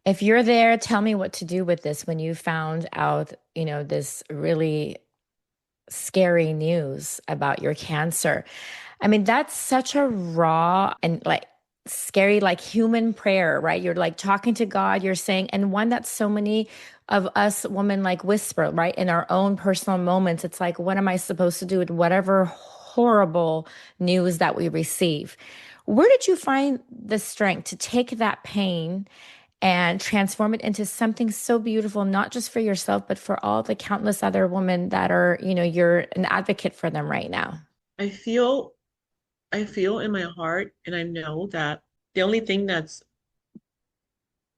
[SPEAKER 1] if you're there, tell me what to do with this when you found out, this really scary news about your cancer. I mean, that's such a raw and like scary, like human prayer, right? You're like talking to God, you're saying, and one that so many of us women like whisper, right? In our own personal moments, it's like, what am I supposed to do with whatever horrible news that we receive? Where did you find the strength to take that pain and transform it into something so beautiful, not just for yourself, but for all the countless other women that are, you're an advocate for them right now?
[SPEAKER 2] I feel I feel in my heart and I know that the only thing that's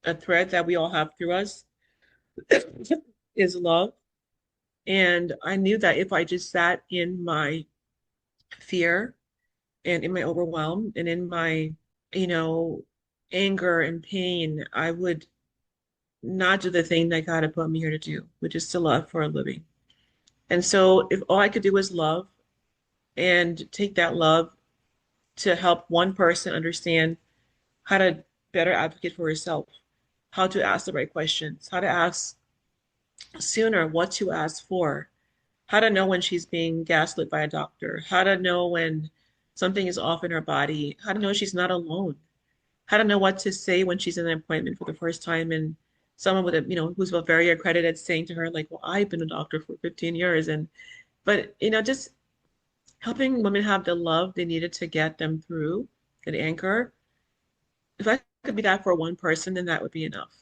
[SPEAKER 2] a thread that we all have through us is love. And I knew that if I just sat in my fear and in my overwhelm and in my, you know, anger and pain, I would not do the thing that God had put me here to do, which is to love for a living. And so if all I could do was love and take that love to help one person understand how to better advocate for herself, how to ask the right questions, how to ask sooner what to ask for, how to know when she's being gaslit by a doctor, how to know when something is off in her body, how to know she's not alone, how to know what to say when she's in an appointment for the first time and someone with who's very accredited saying to her like, well, I've been a doctor for 15 years. But just helping women have the love they needed to get them through an anchor. If I could be that for one person, then that would be enough.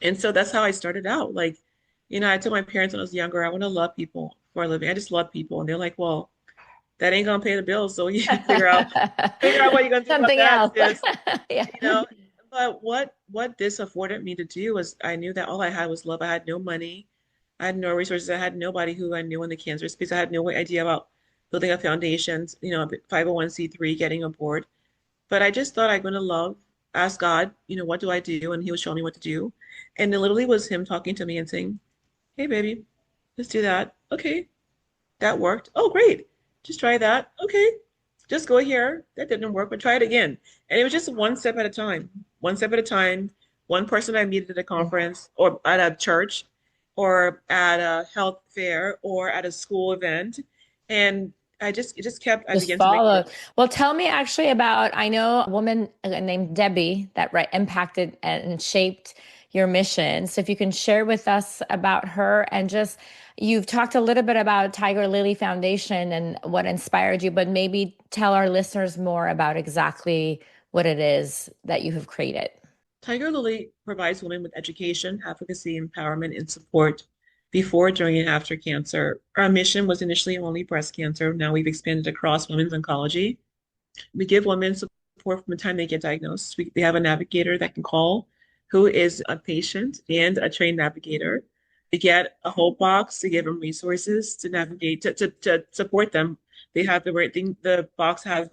[SPEAKER 2] And so that's how I started out. Like, I told my parents when I was younger, I want to love people for a living. I just love people. And they're like, well, that ain't gonna pay the bills. So you figure out what you're gonna do about
[SPEAKER 1] Something
[SPEAKER 2] that,
[SPEAKER 1] else.
[SPEAKER 2] sis.
[SPEAKER 1] Yeah.
[SPEAKER 2] You know. But what this afforded me to do was I knew that all I had was love. I had no money. I had no resources. I had nobody who I knew in the cancer space. I had no idea about building a foundation, 501(c)(3), getting a board. But I just thought I'm going to love, ask God, what do I do? And he was showing me what to do. And it literally was him talking to me and saying, Hey, baby, let's do that. Okay, that worked. Oh, great. Just try that. Okay, just go here. That didn't work, but try it again. And it was just one step at a time, one step at a time. One person I meet at a conference or at a church or at a health fair or at a school event. And it just kept, I
[SPEAKER 1] Just
[SPEAKER 2] began to make it.
[SPEAKER 1] follow. Well, tell me actually about, I know a woman named Debbie that impacted and shaped your mission. So if you can share with us about her and just, you've talked a little bit about Tiger Lily Foundation and what inspired you, but maybe tell our listeners more about exactly what it is that you have created.
[SPEAKER 2] Tiger Lily provides women with education, advocacy, empowerment, and support before, during, and after cancer. Our mission was initially only breast cancer. Now we've expanded across women's oncology. We give women support from the time they get diagnosed. They have a navigator that can call who is a patient and a trained navigator. They get a whole box to give them resources to navigate, to support them. They have the right thing. The box is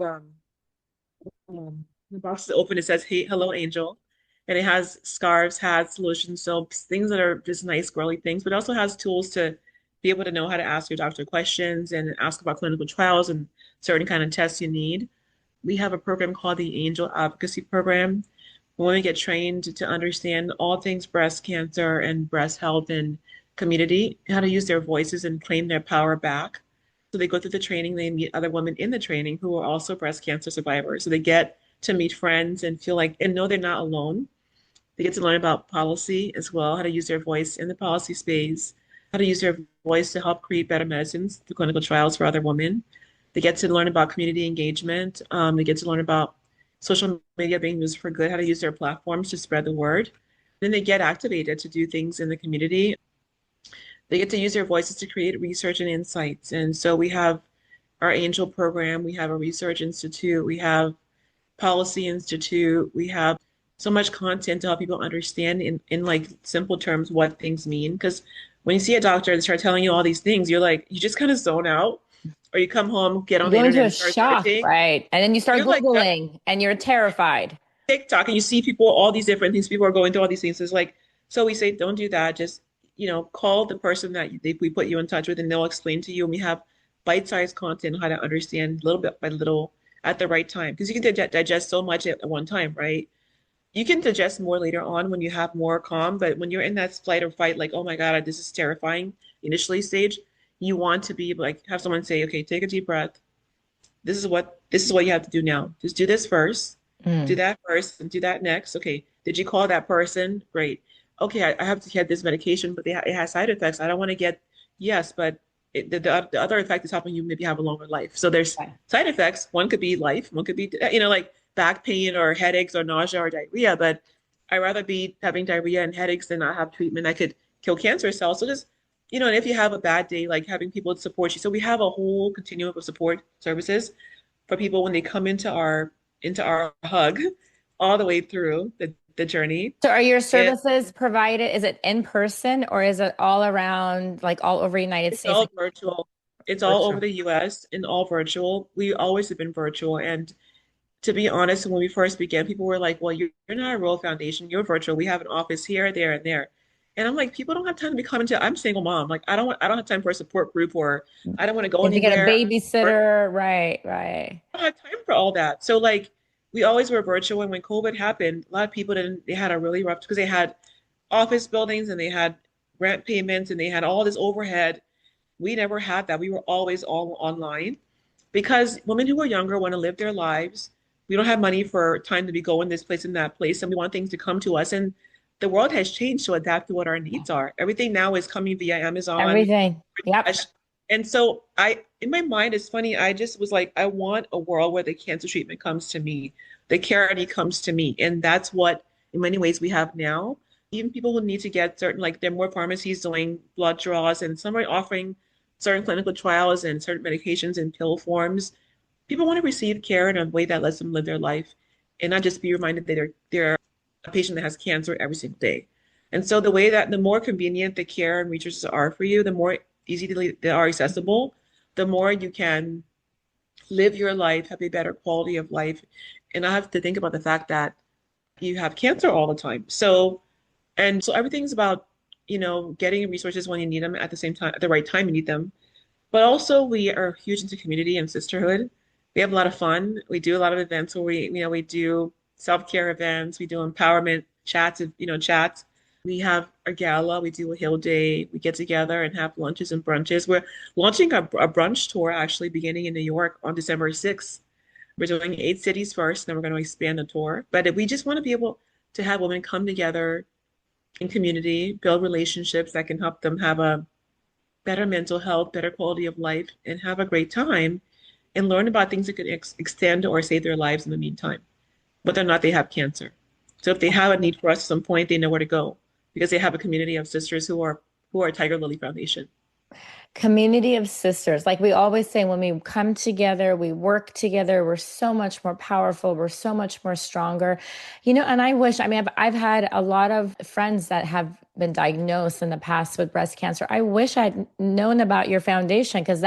[SPEAKER 2] open. It says, "Hey, hello, Angel," and it has scarves, hats, lotion, soaps, things that are just nice, girly things. But it also has tools to be able to know how to ask your doctor questions and ask about clinical trials and certain kind of tests you need. We have a program called the Angel Advocacy Program. Women get trained to understand all things breast cancer and breast health and community, how to use their voices and claim their power back. So they go through the training, they meet other women in the training who are also breast cancer survivors. So they get to meet friends and feel like, and know they're not alone. They get to learn about policy as well, how to use their voice in the policy space, how to use their voice to help create better medicines through clinical trials for other women. They get to learn about community engagement. They get to learn about social media being used for good, how to use their platforms to spread the word. Then they get activated to do things in the community. They get to use their voices to create research and insights. And so we have our Angel program, we have a research institute, we have Policy Institute. We have so much content to help people understand in like simple terms what things mean. Because when you see a doctor and start telling you all these things, you're like, you just kind of zone out, or you come home, get
[SPEAKER 1] You
[SPEAKER 2] on the
[SPEAKER 1] go into
[SPEAKER 2] internet
[SPEAKER 1] a
[SPEAKER 2] and start
[SPEAKER 1] shock,
[SPEAKER 2] searching.
[SPEAKER 1] right? And then you start
[SPEAKER 2] You're like
[SPEAKER 1] Googling and you're terrified.
[SPEAKER 2] TikTok and you see people, all these different things, people are going through all these things. It's like, so we say, don't do that. Just, call the person that we put you in touch with and they'll explain to you. And we have bite-sized content on how to understand little bit by little at the right time. Because you can digest so much at one time, right? You can digest more later on when you have more calm, but when you're in that flight or fight, like, oh my God, this is terrifying, initially stage, you want to be like, have someone say, okay, take a deep breath. This is what you have to do now. Just do this first, do
[SPEAKER 1] Mm.
[SPEAKER 2] that first, and do that next. Okay, did you call that person? Great. Okay, I have to get this medication, but it has side effects. I don't want to get, yes, but the other effect is helping you maybe have a longer life. So there's
[SPEAKER 1] Okay.
[SPEAKER 2] side effects. One could be life, one could be, like back pain or headaches or nausea or diarrhea, but I'd rather be having diarrhea and headaches than not have treatment that could kill cancer cells. So just, and if you have a bad day, like having people support you. So we have a whole continuum of support services for people when they come into our hug all the way through the journey.
[SPEAKER 1] So are your
[SPEAKER 2] And
[SPEAKER 1] services provided, is it in person or is it all around, like all over United
[SPEAKER 2] it's
[SPEAKER 1] States,
[SPEAKER 2] all
[SPEAKER 1] like
[SPEAKER 2] virtual. It's all over
[SPEAKER 1] virtual?
[SPEAKER 2] the US and all virtual. We always have been virtual. And to be honest, when we first began, people were like, well, you're not a real foundation. You're virtual. We have an office here, there, and there. And I'm like, people don't have time to be coming to, I'm a single mom. Like, I don't have time for a support group or
[SPEAKER 1] You
[SPEAKER 2] I don't want to go
[SPEAKER 1] have to get a
[SPEAKER 2] anywhere.
[SPEAKER 1] babysitter, right, right.
[SPEAKER 2] I don't have time for all that. So like we always were virtual. And when COVID happened, a lot of people didn't, they had a really rough because they had office buildings and they had rent payments and they had all this overhead. We never had that. We were always all online because women who are younger want to live their lives. We don't have money for time to be going this place and that place, and we want things to come to us. And the world has changed to adapt to what our needs are. Everything now is coming via Amazon,
[SPEAKER 1] Everything. Yep.
[SPEAKER 2] DoorDash. And so in my mind, it's funny. I just was like, I want a world where the cancer treatment comes to me, the care I need comes to me, and that's what, in many ways, we have now. Even people who need to get certain, like there are more pharmacies doing blood draws, and some are offering certain clinical trials and certain medications in pill forms. People want to receive care in a way that lets them live their life and not just be reminded that they're a patient that has cancer every single day. And so the more convenient the care and resources are for you, the more easily they are accessible, the more you can live your life, have a better quality of life. And I have to think about the fact that you have cancer all the time. So everything's about getting resources when you need them at the same time, at the right time you need them. But also we are huge into community and sisterhood. We have a lot of fun. We do a lot of events where we do self-care events, we do empowerment chats. We have a gala, we do a hill day, we get together and have lunches and brunches. We're launching a brunch tour actually beginning in New York on December 6th. We're doing 8 cities first, then we're going to expand the tour. But we just want to be able to have women come together in community, build relationships that can help them have a better mental health, better quality of life, and have a great time and learn about things that could extend or save their lives in the meantime, whether or not they have cancer. So if they have a need for us at some point, they know where to go because they have a community of sisters who are Tiger Lily Foundation.
[SPEAKER 1] Community of sisters. Like we always say, when we come together, we work together, we're so much more powerful, we're so much more stronger. And I wish, I mean, I've had a lot of friends that have been diagnosed in the past with breast cancer. I wish I'd known about your foundation because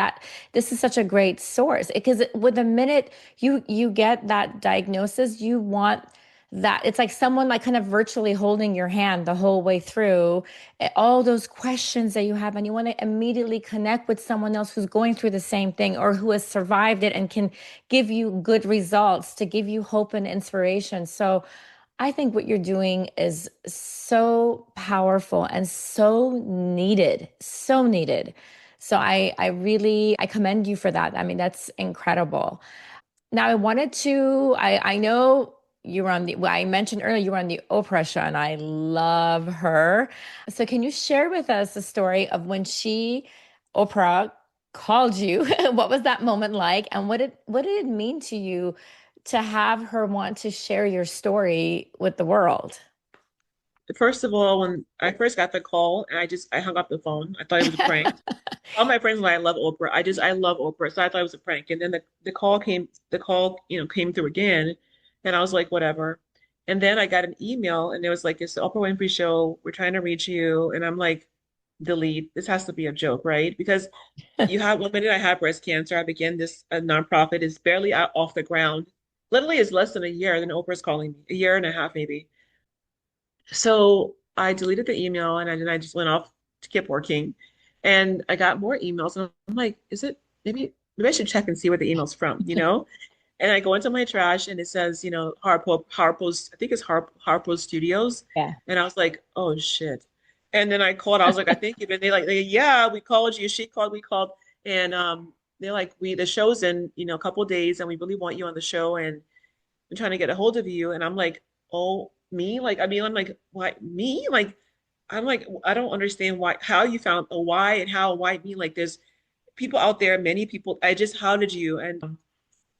[SPEAKER 1] this is such a great source. Because with the minute you get that diagnosis, you want that it's like someone like kind of virtually holding your hand the whole way through all those questions that you have, and you want to immediately connect with someone else who's going through the same thing or who has survived it and can give you good results to give you hope and inspiration. So I think what you're doing is so powerful and so needed, so needed. So I really I commend you for that. I mean, that's incredible. Now, I know you were on well, I mentioned earlier you were on the Oprah show, and I love her. So, can you share with us the story of when Oprah, called you? What was that moment like? And what did it mean to you to have her want to share your story with the world?
[SPEAKER 2] First of all, when I first got the call, and I hung up the phone. I thought it was a prank. All my friends know I love Oprah. I love Oprah, so I thought it was a prank. And then the call came through again, and I was like, whatever. And then I got an email, and it was like, it's the Oprah Winfrey Show. We're trying to reach you, and I'm like, delete. This has to be a joke, right? Because one minute I had breast cancer. I began this a nonprofit. It's barely out off the ground. Literally, it's less than a year. Then Oprah's calling me, a year and a half maybe. So I deleted the email and then I just went off to keep working. And I got more emails and I'm like, is it maybe I should check and see where the email's from? And I go into my trash and it says, Harpo's, I think it's Harpo Studios.
[SPEAKER 1] Yeah.
[SPEAKER 2] And I was like, oh shit. And then I called, I was like, I think you've been yeah, we called you. She called, we called. And they're like, the show's in, a couple of days and we really want you on the show. And I'm trying to get a hold of you. And I'm like, oh, me? Like, I mean, I'm like, why me? Like, I'm like, I don't understand how you found a why and how, why me? Like, there's people out there, many people. How did you?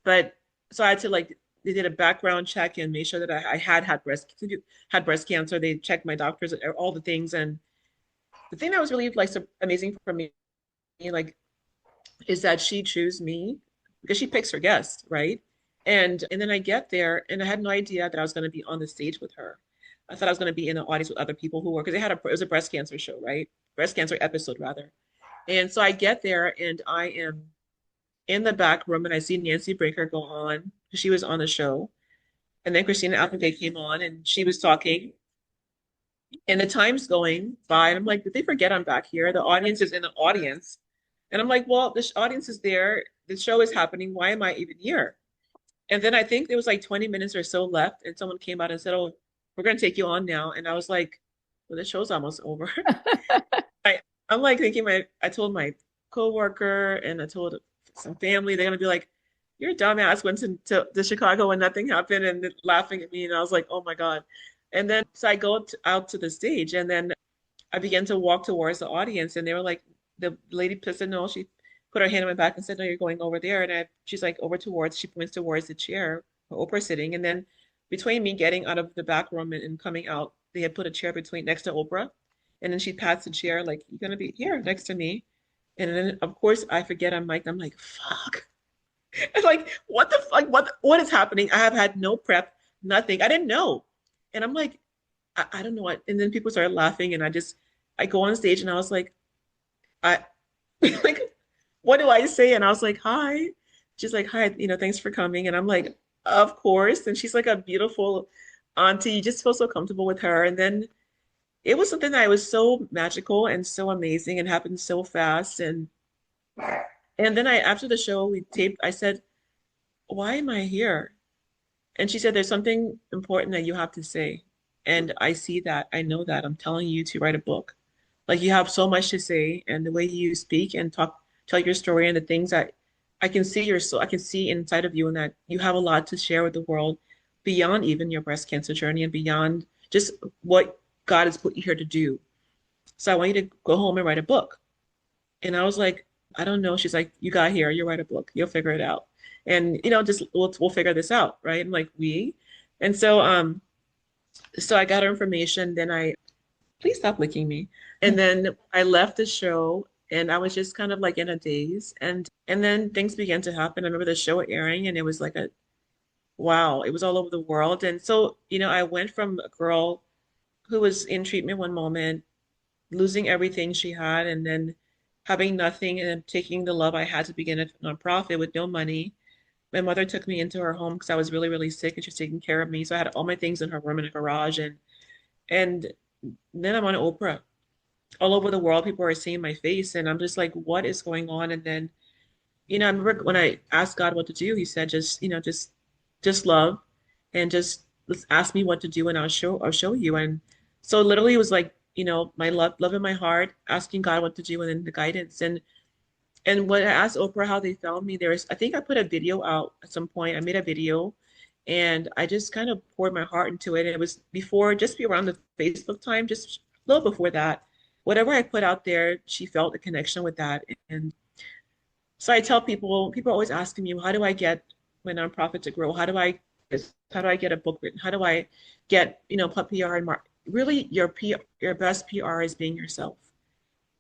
[SPEAKER 2] But so I had to like, they did a background check and made sure that I had breast cancer. They checked my doctors, all the things. And the thing that was really like so amazing for me, like, is that she chose me because she picks her guests, right? And then I get there and I had no idea that I was going to be on the stage with her. I thought I was going to be in the audience with other people who were because it was a breast cancer show, right? Breast cancer episode rather. And so I get there and I am in the back room and I see Nancy Breaker go on. She was on the show. And then Christina Applegate came on and she was talking. And the time's going by, and I'm like, did they forget I'm back here? The audience is in the audience. And I'm like, well, the audience is there. The show is happening. Why am I even here? And then I think there was like 20 minutes or so left, and someone came out and said, oh, we're going to take you on now. And I was like, well, the show's almost over. I, I'm like thinking, I told my coworker and I told some family, they're going to be like, your dumbass went to Chicago and nothing happened and laughing at me. And I was like, oh my God. And then so I go out to the stage and then I began to walk towards the audience and they were like, the lady said no, she put her hand on my back and said, no, you're going over there. And she's like she points towards the chair where Oprah's sitting. And then between me getting out of the back room and coming out, they had put a chair next to Oprah. And then she pats the chair like, you're going to be here next to me. And then of course I forget I'm like, fuck. It's like, what the fuck? What is happening? I have had no prep, nothing. I didn't know. And I'm like, I don't know what. And then people started laughing, and I go on stage, and I was like, I like, what do I say? And I was like, hi. She's like, hi, thanks for coming. And I'm like, of course. And she's like a beautiful auntie. You just feel so comfortable with her. And then it was something that was so magical and so amazing and happened so fast. And then after the show we taped, I said, why am I here? And she said, there's something important that you have to say. And I see that. I know that. I'm telling you to write a book. Like you have so much to say, and the way you speak and talk, tell your story, and the things that I can see your soul, I can see inside of you, and that you have a lot to share with the world beyond even your breast cancer journey and beyond just what God has put you here to do. So I want you to go home and write a book. And I was like, I don't know. She's like, you got here. You write a book. You'll figure it out. And just we'll figure this out, right? I'm like, we. And so I got her information. Then please stop licking me. And then I left the show and I was just kind of like in a daze. And then things began to happen. I remember the show airing and it was like a wow, it was all over the world. And so, I went from a girl who was in treatment one moment, losing everything she had, and then having nothing and taking the love I had to begin a nonprofit with no money. My mother took me into her home because I was really, really sick and she was taking care of me. So I had all my things in her room in a garage and then I'm on Oprah. All over the world, people are seeing my face and I'm just like, what is going on? And then, I remember when I asked God what to do, he said, just love and just ask me what to do and I'll show you. And so literally it was like, my love in my heart, asking God what to do and then the guidance. And when I asked Oprah how they found me, I think I put a video out at some point. I made a video and I just kind of poured my heart into it. And it was just be around the Facebook time, just a little before that. Whatever I put out there, she felt a connection with that. And so I tell people are always asking me, how do I get my nonprofit to grow? How do I get a book written? How do I get, put PR and mark? Really, your best PR is being yourself,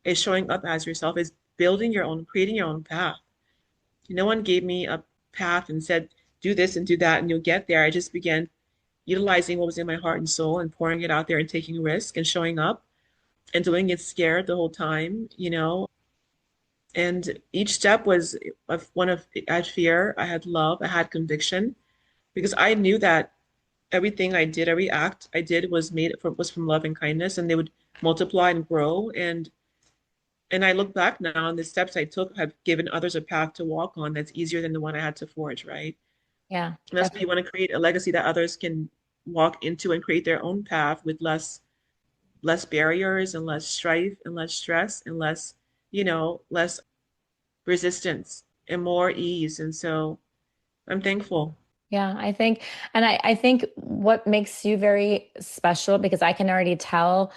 [SPEAKER 2] is showing up as yourself, is creating your own path. No one gave me a path and said, do this and do that and you'll get there. I just began utilizing what was in my heart and soul and pouring it out there and taking risk and showing up and doing it scared the whole time. And each step was I had fear, I had love, I had conviction, because I knew that everything I did, every act I did was from love and kindness, and they would multiply and grow. And I look back now, and the steps I took have given others a path to walk on that's easier than the one I had to forge, right?
[SPEAKER 1] Yeah,
[SPEAKER 2] And that's why you want to create a legacy that others can walk into and create their own path with less barriers and less strife and less stress and less resistance and more ease. And so I'm thankful.
[SPEAKER 1] yeah, I think what makes you very special, because I can already tell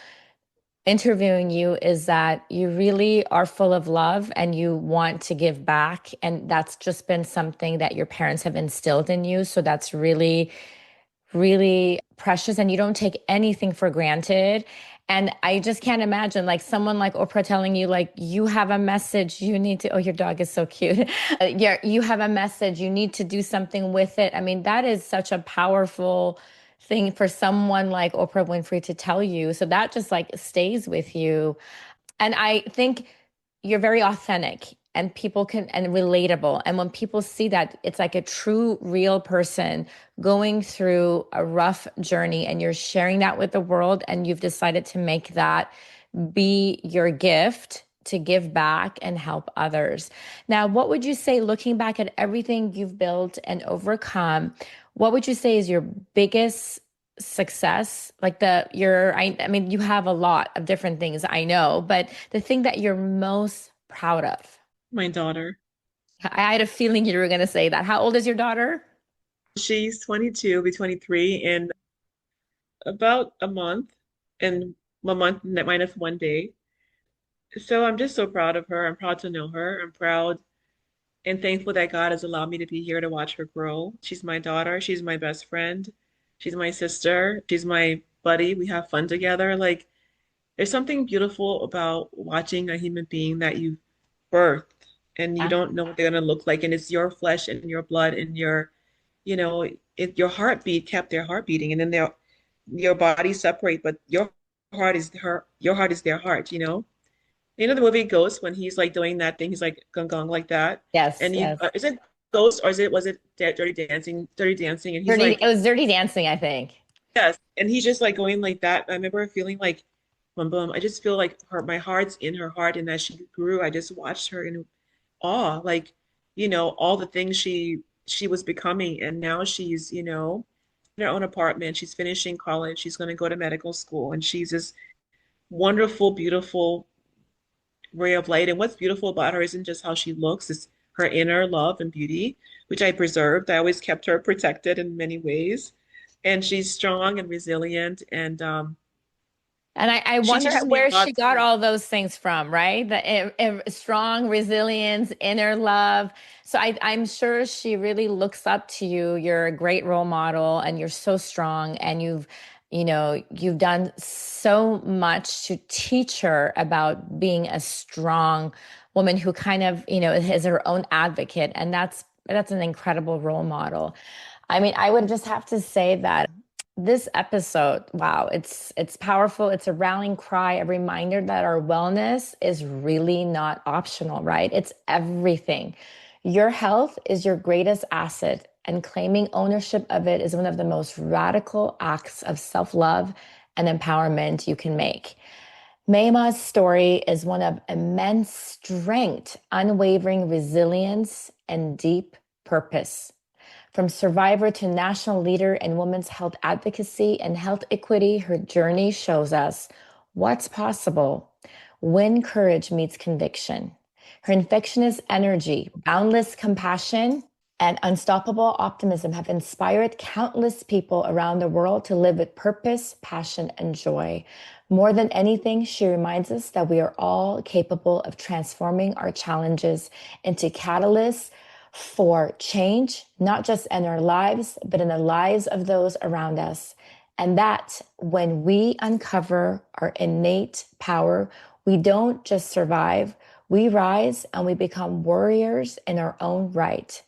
[SPEAKER 1] interviewing you, is that you really are full of love and you want to give back. And that's just been something that your parents have instilled in you. So that's really really precious and you don't take anything for granted. And I just can't imagine like someone like Oprah telling you like you have a message you need to, oh, your dog is so cute. You have a message, you need to do something with it. I mean, that is such a powerful thing for someone like Oprah Winfrey to tell you. So that just like stays with you. And I think you're very authentic and people can and relatable. And when people see that, it's like a true, real person going through a rough journey and you're sharing that with the world and you've decided to make that be your gift to give back and help others. Now, what would you say, looking back at everything you've built and overcome, what would you say is your biggest success? Like I mean, you have a lot of different things, I know, but the thing that you're most proud of?
[SPEAKER 2] My daughter,
[SPEAKER 1] I had a feeling you were going to say that. How old is your daughter?
[SPEAKER 2] she's 22, will be 23 in about a month and a month minus one day. So I'm just so proud of her. I'm proud to know her. I'm proud and thankful that God has allowed me to be here to watch her grow. She's my daughter. She's my best friend. She's my sister. She's my buddy. We have fun together. Like, there's something beautiful about watching a human being that you've birthed and you
[SPEAKER 1] Yeah.
[SPEAKER 2] don't know what they're going to look like. And it's your flesh and your blood and you know, your heartbeat kept their heart beating. And then your bodies separate, but your heart is their heart. You know the movie Ghost when he's like doing that thing, he's like gong gong like that.
[SPEAKER 1] Yes,
[SPEAKER 2] And
[SPEAKER 1] yes.
[SPEAKER 2] is it Ghost or was it Dirty Dancing? Dirty Dancing, and he's
[SPEAKER 1] Dirty,
[SPEAKER 2] like,
[SPEAKER 1] it was Dirty Dancing, I think.
[SPEAKER 2] yes, and he's just like going like that. I remember feeling like boom, boom. I just feel like my heart's in her heart, and as she grew, I just watched her in awe, like, all the things she was becoming, and now she's, in her own apartment. She's finishing college. She's going to go to medical school, and she's this wonderful, beautiful ray of light. And what's beautiful about her isn't just how she looks, it's her inner love and beauty, which I preserved. I always kept her protected in many ways. And she's strong and resilient, and
[SPEAKER 1] And I
[SPEAKER 2] she
[SPEAKER 1] wonder
[SPEAKER 2] teaches me a
[SPEAKER 1] where she
[SPEAKER 2] lot
[SPEAKER 1] got
[SPEAKER 2] too.
[SPEAKER 1] all those things from, right? Strong resilience, inner love. So I'm sure she really looks up to you. You're a great role model and you're so strong and you've done so much to teach her about being a strong woman who kind of, is her own advocate. And that's an incredible role model. I mean, I would just have to say that this episode, wow, it's powerful. It's a rallying cry, a reminder that our wellness is really not optional, right? It's everything. Your health is your greatest asset, and claiming ownership of it is one of the most radical acts of self-love and empowerment you can make. Maimah's story is one of immense strength, unwavering resilience, and deep purpose. From survivor to national leader in women's health advocacy and health equity, her journey shows us what's possible when courage meets conviction. Her infectious energy, boundless compassion, and unstoppable optimism have inspired countless people around the world to live with purpose, passion, and joy. More than anything, she reminds us that we are all capable of transforming our challenges into catalysts for change, not just in our lives, but in the lives of those around us. And that when we uncover our innate power, we don't just survive, we rise and we become warriors in our own right.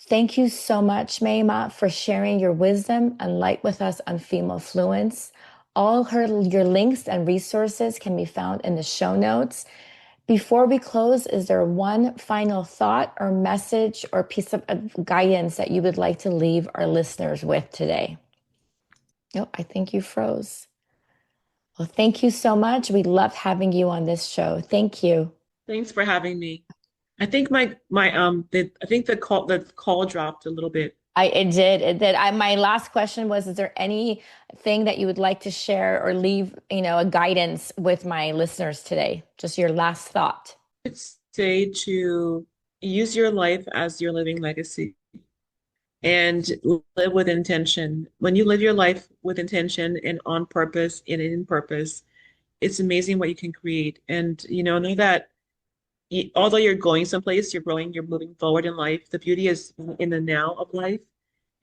[SPEAKER 1] Thank you so much, Maimah, for sharing your wisdom and light with us on Female Fluence. Your links and resources can be found in the show notes. Before we close, is there one final thought or message or piece of guidance that you would like to leave our listeners with today? Oh, I think you froze. Well, thank you so much. We love having you on this show. Thank you.
[SPEAKER 2] Thanks for having me. I think I think the call dropped a little bit.
[SPEAKER 1] It did. It did. My last question was, is there anything that you would like to share or leave, a guidance with my listeners today? Just your last thought.
[SPEAKER 2] I'd say to use your life as your living legacy and live with intention. When you live your life with intention and on purpose and in purpose, it's amazing what you can create. And know that although you're going someplace, you're growing, you're moving forward in life. The beauty is in the now of life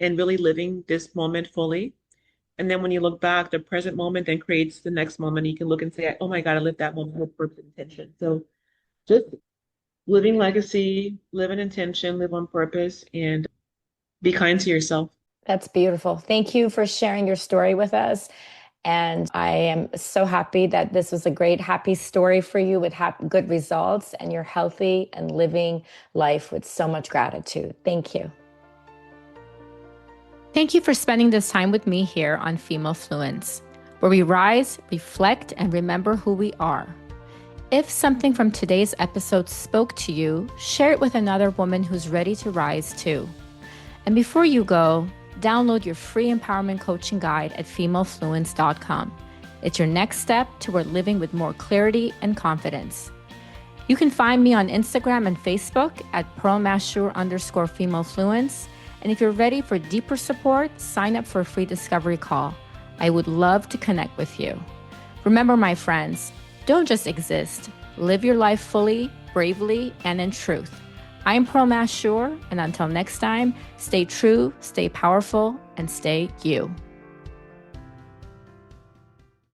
[SPEAKER 2] and really living this moment fully. And then when you look back, the present moment then creates the next moment. You can look and say, oh my God, I lived that moment with purpose and intention. So just living legacy, live in intention, live on purpose, and be kind to yourself.
[SPEAKER 1] That's beautiful. Thank you for sharing your story with us. And I am so happy that this was a great, happy story for you with good results, and you're healthy and living life with so much gratitude. Thank you. Thank you for spending this time with me here on Female Fluence, where we rise, reflect, and remember who we are. If something from today's episode spoke to you, share it with another woman who's ready to rise too. And before you go, download your free empowerment coaching guide at femalefluence.com. It's your next step toward living with more clarity and confidence. You can find me on Instagram and Facebook at Pearl Mashour _femalefluence. And if you're ready for deeper support, sign up for a free discovery call. I would love to connect with you. Remember, my friends, don't just exist. Live your life fully, bravely, and in truth. I'm Pearl Mashour, and until next time, stay true, stay powerful, and stay you.